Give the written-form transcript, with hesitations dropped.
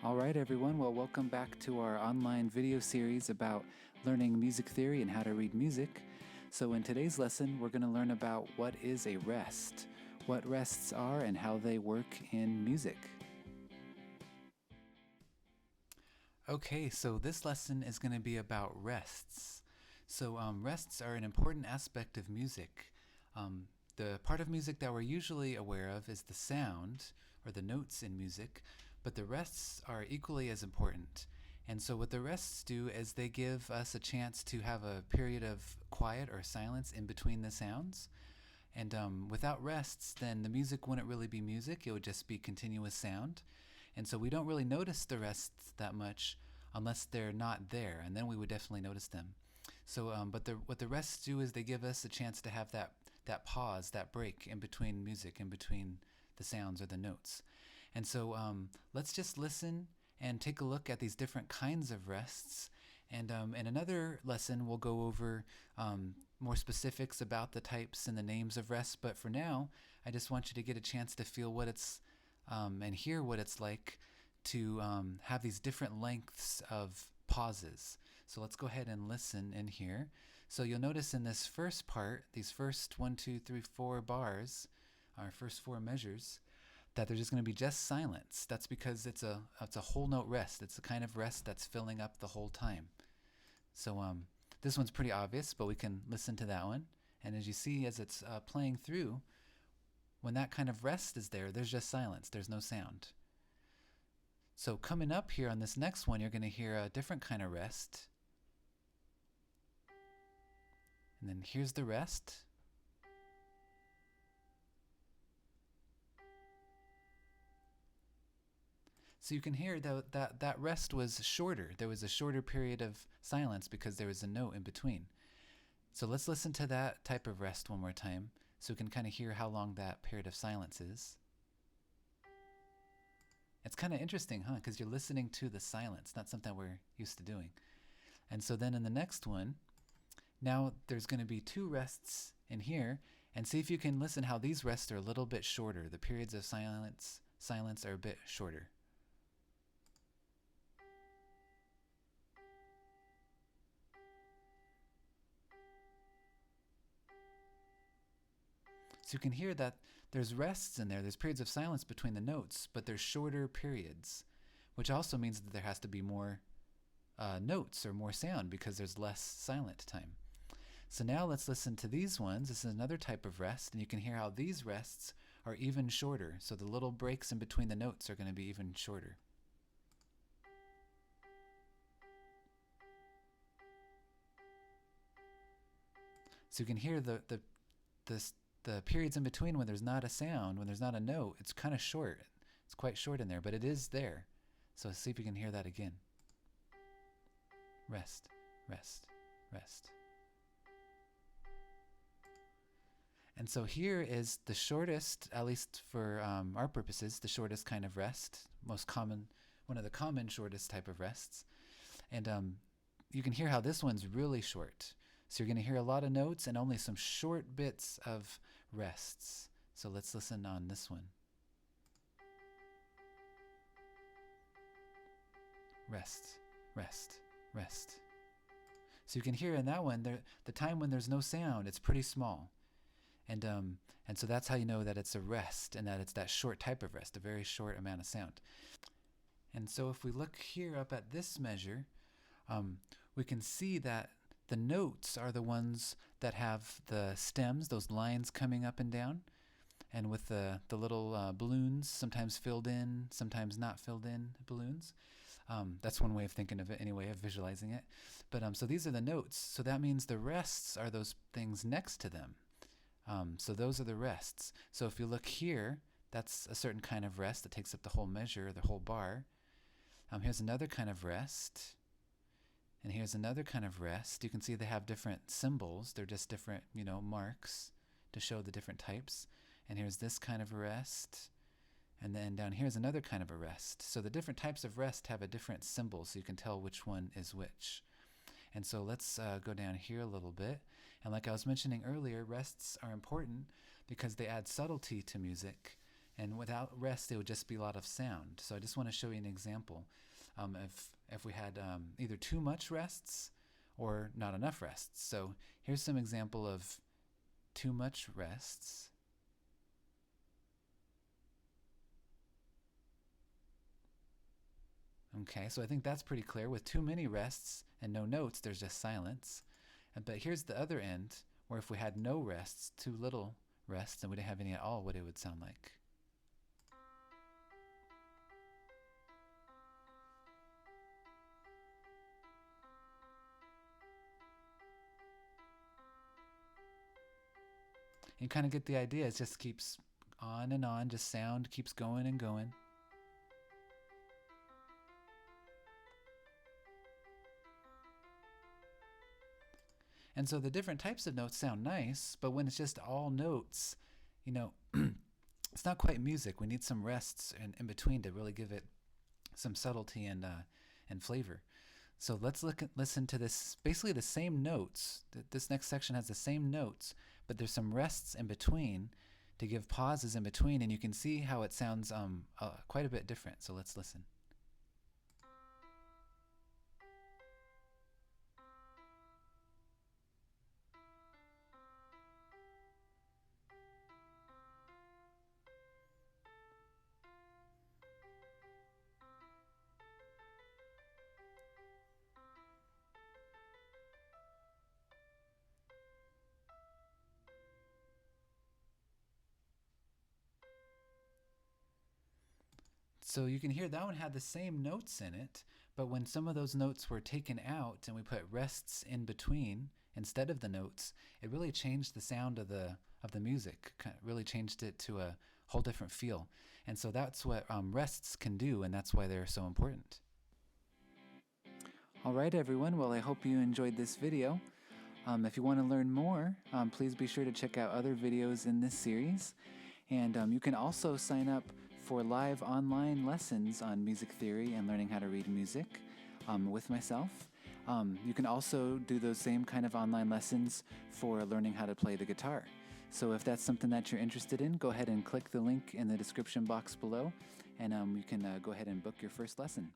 All right, everyone. Well, welcome back to our online video series about learning music theory and how to read music. So in today's lesson, we're going to learn about what is a rest, what rests are, and how they work in music. Okay, so this lesson is going to be about rests. So rests are an important aspect of music. The part of music that we're usually aware of is the sound, or the notes in music, but the rests are equally as important. And so what the rests do is they give us a chance to have a period of quiet or silence in between the sounds. And without rests, then the music wouldn't really be music, it would just be continuous sound. And so we don't really notice the rests that much unless they're not there, and then we would definitely notice them. So, what the rests do is they give us a chance to have that pause, that break in between music, in between the sounds or the notes. And so let's just listen and take a look at these different kinds of rests. And in another lesson, we'll go over more specifics about the types and the names of rests. But for now, I just want you to get a chance to feel what it's and hear what it's like to have these different lengths of pauses. So let's go ahead and listen in here. So you'll notice in this first part, these first 1, 2, 3, 4 bars, our first 4 measures, that there's just going to be just silence. That's because it's a whole note rest. It's the kind of rest that's filling up the whole time. So this one's pretty obvious, but we can listen to that one. And as you see, as it's playing through, when that kind of rest is there, there's just silence. There's no sound. So coming up here on this next one, you're going to hear a different kind of rest. And then here's the rest. So you can hear that rest was shorter. There was a shorter period of silence because there was a note in between. So let's listen to that type of rest one more time so we can kind of hear how long that period of silence is. It's kind of interesting, huh? Because you're listening to the silence, not something we're used to doing. And so then in the next one, now there's going to be 2 rests in here, and see if you can listen how these rests are a little bit shorter. The periods of silence are a bit shorter. So you can hear that there's rests in there, there's periods of silence between the notes, but there's shorter periods, which also means that there has to be more notes or more sound because there's less silent time. So now let's listen to these ones. This is another type of rest, and you can hear how these rests are even shorter. So the little breaks in between the notes are going to be even shorter. So you can hear the periods in between when there's not a sound, when there's not a note. It's kind of short. It's quite short in there, but it is there. So see if you can hear that again. Rest, rest, rest. And so here is the shortest, at least for our purposes, the shortest kind of rest, most common, one of the common shortest type of rests. And you can hear how this one's really short. So you're going to hear a lot of notes and only some short bits of rests. So let's listen on this one. Rest, rest, rest. So you can hear in that one, the time when there's no sound, it's pretty small. And so that's how you know that it's a rest and that it's that short type of rest, a very short amount of sound. And so if we look here up at this measure, we can see that the notes are the ones that have the stems, those lines coming up and down, and with the little balloons, sometimes filled in, sometimes not filled in balloons. That's one way of thinking of it, anyway, of visualizing it. But so these are the notes. So that means the rests are those things next to them. So those are the rests. So if you look here, that's a certain kind of rest that takes up the whole measure, the whole bar. Here's another kind of rest. And here's another kind of rest. You can see they have different symbols. They're just different, marks to show the different types. And here's this kind of rest. And then down here's another kind of a rest. So the different types of rest have a different symbol, so you can tell which one is which. And so let's go down here a little bit. And like I was mentioning earlier, rests are important because they add subtlety to music. And without rest, it would just be a lot of sound. So I just want to show you an example. If we had either too much rests or not enough rests. So here's some example of too much rests. Okay, so I think that's pretty clear. With too many rests and no notes, there's just silence. But here's the other end, where if we had no rests, too little rests, and we didn't have any at all, what it would sound like. You kind of get the idea. It just keeps on and on, just sound keeps going and going. And so the different types of notes sound nice, but when it's just all notes, you know, it's not quite music. We need some rests in between to really give it some subtlety and flavor. So let's listen to this, basically the same notes. This next section has the same notes, but there's some rests in between to give pauses in between, and you can see how it sounds quite a bit different. So let's listen. So you can hear that one had the same notes in it, but when some of those notes were taken out and we put rests in between instead of the notes, it really changed the sound of the music. Really changed it to a whole different feel. And so that's what rests can do, and that's why they're so important. All right, everyone. Well, I hope you enjoyed this video. If you want to learn more, please be sure to check out other videos in this series. And you can also sign up for live online lessons on music theory and learning how to read music with myself. You can also do those same kind of online lessons for learning how to play the guitar. So if that's something that you're interested in, go ahead and click the link in the description box below, and you can go ahead and book your first lesson.